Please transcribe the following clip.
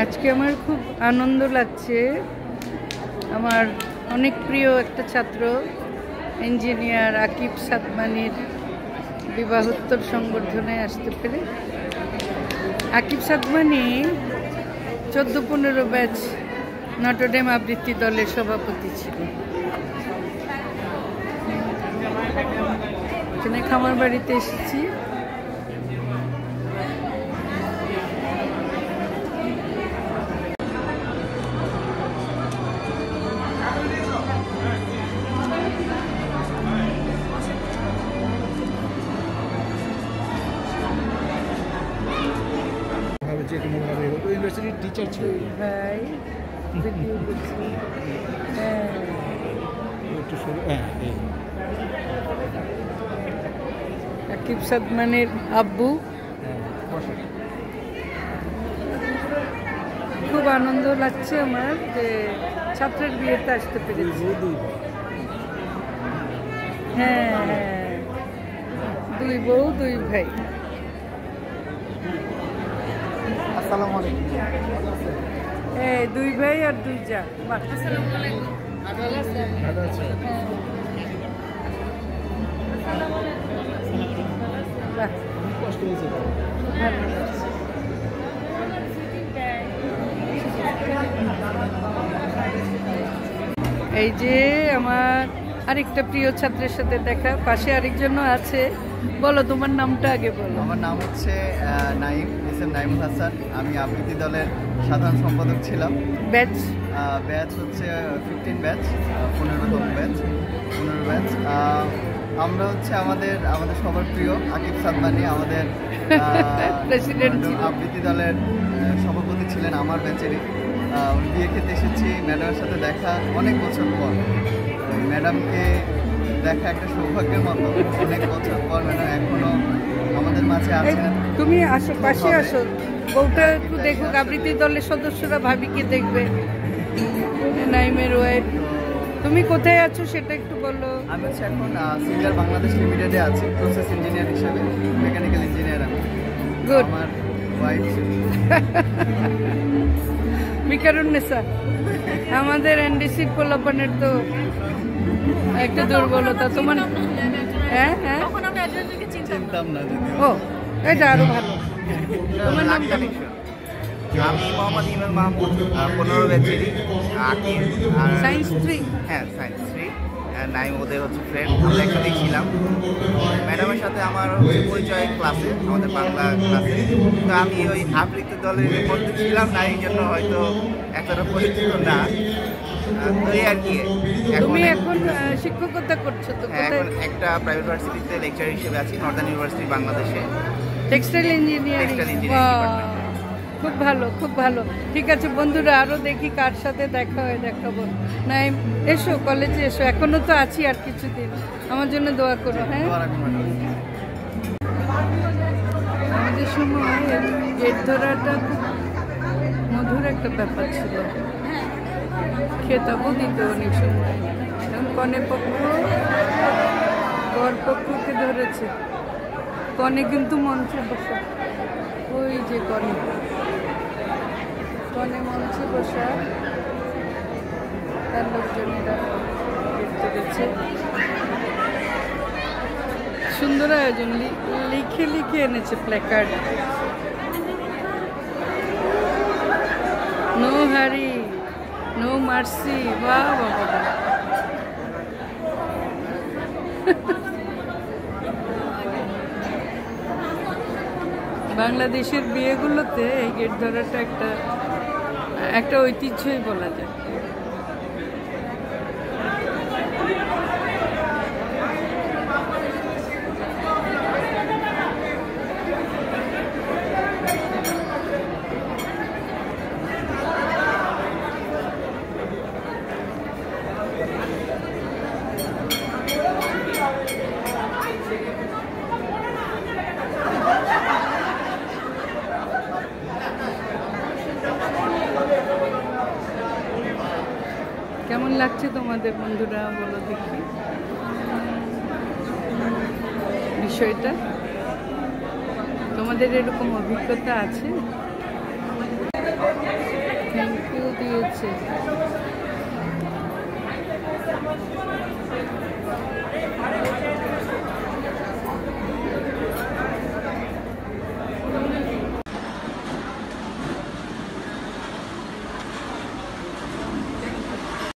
আজকে আমার খুব আনন্দ লাগছে। আমার অনেক প্রিয় একটা ছাত্র ইঞ্জিনিয়ার আকিব সাদমানির বিবাহোত্তর সংবর্ধনায় আসতে পেরে। আকিব সাদমানি 14-15 ব্যাচ নটরডেম আবৃত্তি দলের সভাপতি ছিল। এখানে খামার বাড়িতে এসেছি। ইউনিভার্সিটির টিচার ছিল ভাই ভিডিও করছি। আকিব সাদমানের আব্বু। খুব আনন্দ লাগছে আমার যে ছাত্রের বিয়েতে আসতে পেরেছি। হ্যাঁ হ্যাঁ, 2 বউ 2 ভাই। আসসালামু আলাইকুম। 2 ভাই আর 2 যা। আসসালামু আলাইকুম। ভালো আছেন? কষ্ট হয়েছে। এই যে আমার আরেকটা প্রিয় ছাত্রের সাথে দেখা, পাশে আরেকজনও আছে। বলো তোমার নামটা আগে বলো। আমার নাম হচ্ছে নাইম, নাইমুল হাসান। আমি আবৃত্তি দলের সাধারণ সম্পাদক ছিলাম। ব্যাচ হচ্ছে 15 ব্যাচ, 15তম ব্যাচ। আমরা হচ্ছে আমাদের সবার প্রিয় আকিব সাদমানি আমাদের প্রেসিডেন্ট আবৃত্তি দলের সভাপতি ছিলেন আমার ব্যাচেরই। উনি বিয়ে খেতে এসেছি, ম্যাডামের সাথে দেখা অনেক বছর পর। ম্যাডামকে দেখা একটা সৌভাগ্যের মতো। অনেক বছর পর ম্যাডাম এখনো আমাদের মাঝে আছেন। তুমি আসো, পাশে আসো, বউটা একটু দেখো। আবৃত্তি দলের সদস্যরা ভাবিকে দেখবে। নাইমের ওয়াইফ। তুমি কোথায় আছো সেটা একটু বলো। আমি হচ্ছে এখন সিঙ্গার বাংলাদেশ লিমিটেডে আছি, প্রসেস ইঞ্জিনিয়ার হিসেবে, মেকানিক্যাল ইঞ্জিনিয়ার। আমি গুড। আমার ওয়াইফ মিকারুন্নেসা। আমাদের এনডিসি পোলাপানের তো একটা দুর্বলতা। তোমার হ্যাঁ হ্যাঁ চিনতাম না। ও, এটা আরো ভালো। তোমার নাম আমি মোহাম্মদ ইমরান মাহমুদ, 15 ব্যাচেরই। আকিব সায়েন্স 3। হ্যাঁ, সায়েন্স 3। নাইম ওদের হচ্ছে ফ্রেন্ড, একসাথেই ছিলাম। ম্যাডামের সাথে আমার পরিচয় ক্লাসে, আমাদের বাংলা ক্লাসে। তো আমি ওই আবৃত্তি দলের মধ্যে ছিলাম না, এই জন্য হয়তো এতটা পরিচিত না। তো এই আর কি। তুমি এখন শিক্ষকতা করছো তো? হ্যাঁ, এখন একটা প্রাইভেট ভার্সিটিতে লেকচার হিসেবে আছি, নর্দার্ন ইউনিভার্সিটি বাংলাদেশে। Textile engineering. খুব ভালো, খুব ভালো। ঠিক আছে বন্ধুরা, আরো দেখি কার সাথে দেখা হয়, দেখাবো। নাইম এসো, কলেজে এসো, এখনো তো আছি আর কিছুদিন। আমার জন্য দোয়া করো। হ্যাঁ, আমাদের সময় গেট ধরাটা খুব মধুর একটা ব্যাপার ছিল। খেতাবও দিত অনেক সময়। এখন কনে পক্ষ বর পক্ষকে ধরেছে। কনে কিন্তু মঞ্চে বসা, ওই যে কনে মঞ্চে বসা, তার লোকজনেরা দেখতে গেছে। সুন্দর আয়োজন, লিখে লিখে এনেছে প্ল্যাকার্ড। নো হারি, নো মার্সি। বাহ বাবা, বাংলাদেশের বিয়েগুলোতে এই গেট ধরাটা একটা ঐতিহ্যই বলা যায়। কেমন লাগছে তোমাদের বন্ধুরা, বলো দেখি বিষয়টা। তোমাদের এরকম অভিজ্ঞতা আছে? দিয়েছে।